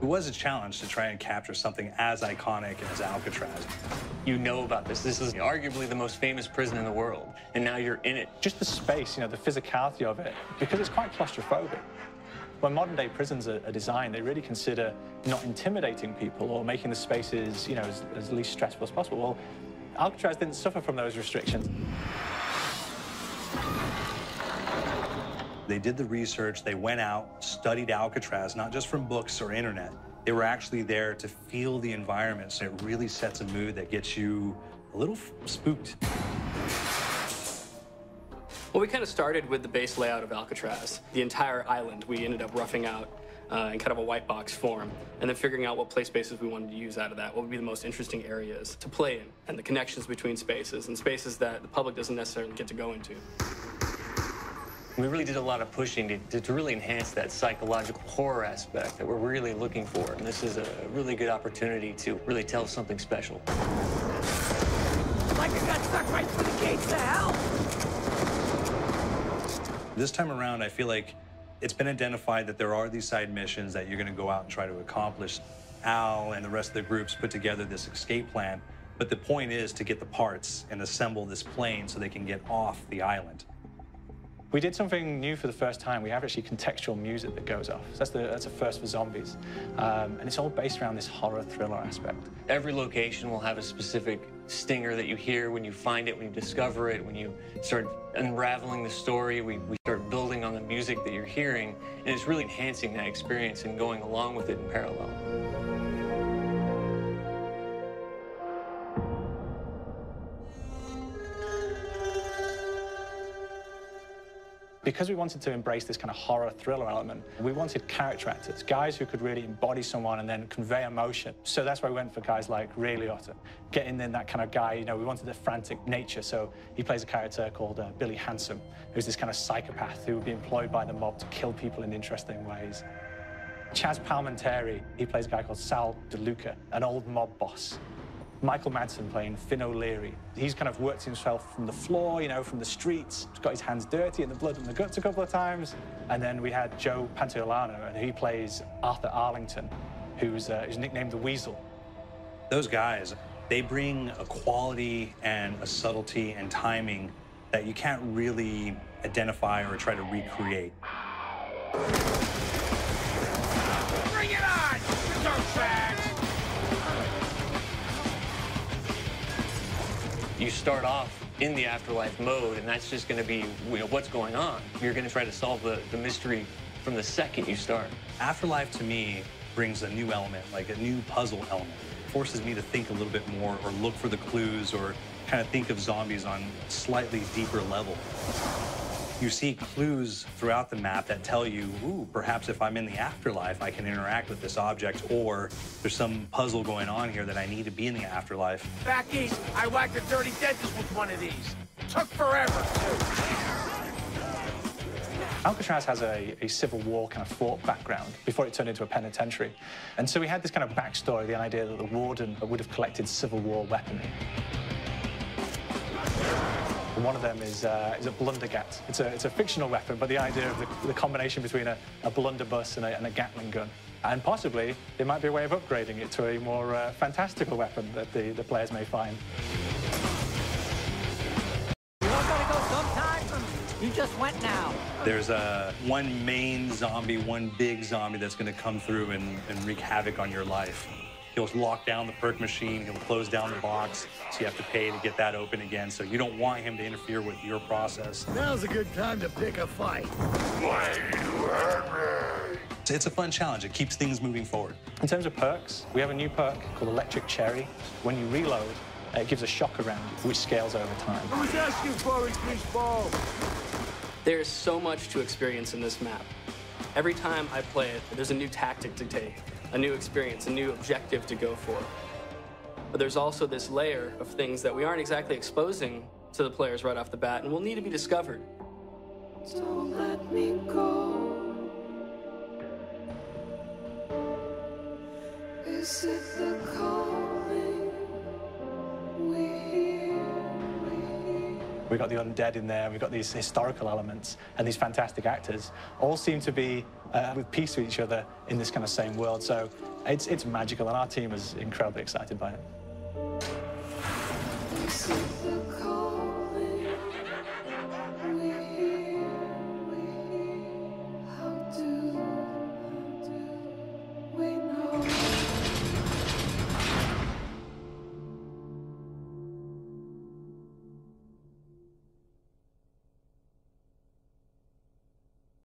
It was a challenge to try and capture something as iconic as Alcatraz. You know about this. This is arguably the most famous prison in the world, and now you're in it. Just the space, you know, the physicality of it, because it's quite claustrophobic. When modern-day prisons are designed, they really consider not intimidating people or making the spaces, you know, as least stressful as possible. Well, Alcatraz didn't suffer from those restrictions. They did the research, they went out, studied Alcatraz, not just from books or internet. They were actually there to feel the environment, so it really sets a mood that gets you a little spooked. Well, we kind of started with the base layout of Alcatraz. The entire island we ended up roughing out in kind of a white box form, and then figuring out what play spaces we wanted to use out of that, what would be the most interesting areas to play in, and the connections between spaces, and spaces that the public doesn't necessarily get to go into. We really did a lot of pushing to really enhance that psychological horror aspect that we're really looking for. And this is a really good opportunity to really tell something special. Like I got stuck right through the gates to hell! This time around, I feel like it's been identified that there are these side missions that you're going to go out and try to accomplish. Al and the rest of the groups put together this escape plan, but the point is to get the parts and assemble this plane so they can get off the island. We did something new for the first time. We have actually contextual music that goes off. So that's a first for zombies. And it's all based around this horror thriller aspect. Every location will have a specific stinger that you hear when you find it, when you discover it, when you start unraveling the story. We start building on the music that you're hearing, and it's really enhancing that experience and going along with it in parallel. Because we wanted to embrace this kind of horror thriller element, we wanted character actors, guys who could really embody someone and then convey emotion. So that's why we went for guys like Ray Liotta, getting in that kind of guy, you know, we wanted a frantic nature. So he plays a character called Billy Handsome, who's this kind of psychopath who would be employed by the mob to kill people in interesting ways. Chaz Palminteri, he plays a guy called Sal DeLuca, an old mob boss. Michael Madsen playing Finn O'Leary. He's kind of worked himself from the floor, you know, from the streets. He's got his hands dirty in the blood and the guts a couple of times. And then we had Joe Pantoliano, and he plays Arthur Arlington, who's nicknamed the Weasel. Those guys, they bring a quality and a subtlety and timing that you can't really identify or try to recreate. Bring it on! Dirtbags! You start off in the afterlife mode, and that's just going to be, you know, what's going on. You're going to try to solve the mystery from the second you start. Afterlife, to me, brings a new element, like a new puzzle element. It forces me to think a little bit more or look for the clues or kind of think of zombies on a slightly deeper level. You see clues throughout the map that tell you, ooh, perhaps if I'm in the afterlife, I can interact with this object, or there's some puzzle going on here that I need to be in the afterlife. Back east, I whacked a dirty dentist with one of these. Took forever, too. Alcatraz has a Civil War kind of fort background before it turned into a penitentiary. And so we had this kind of backstory, the idea that the warden would have collected Civil War weaponry. And one of them is a blundergat. It's a fictional weapon, but the idea of the combination between a blunderbuss and a Gatling gun. And possibly, there might be a way of upgrading it to a more fantastical weapon that the players may find. You all gotta go sometime? You just went now. There's one main zombie, one big zombie that's going to come through and wreak havoc on your life. He'll lock down the perk machine, he'll close down the box, so you have to pay to get that open again, so you don't want him to interfere with your process. Now's a good time to pick a fight. Why do you hurt me? It's a fun challenge, it keeps things moving forward. In terms of perks, we have a new perk called Electric Cherry. When you reload, it gives a shock around, which scales over time. Who's asking for it, greaseball? There's so much to experience in this map. Every time I play it, there's a new tactic to take, a new experience, a new objective to go for. But there's also this layer of things that we aren't exactly exposing to the players right off the bat and will need to be discovered. Don't let me go. Is it the calling we hear? We've got the undead in there, we've got these historical elements, and these fantastic actors all seem to be with peace with each other in this kind of same world. So it's magical, and our team is incredibly excited by it. This is the call.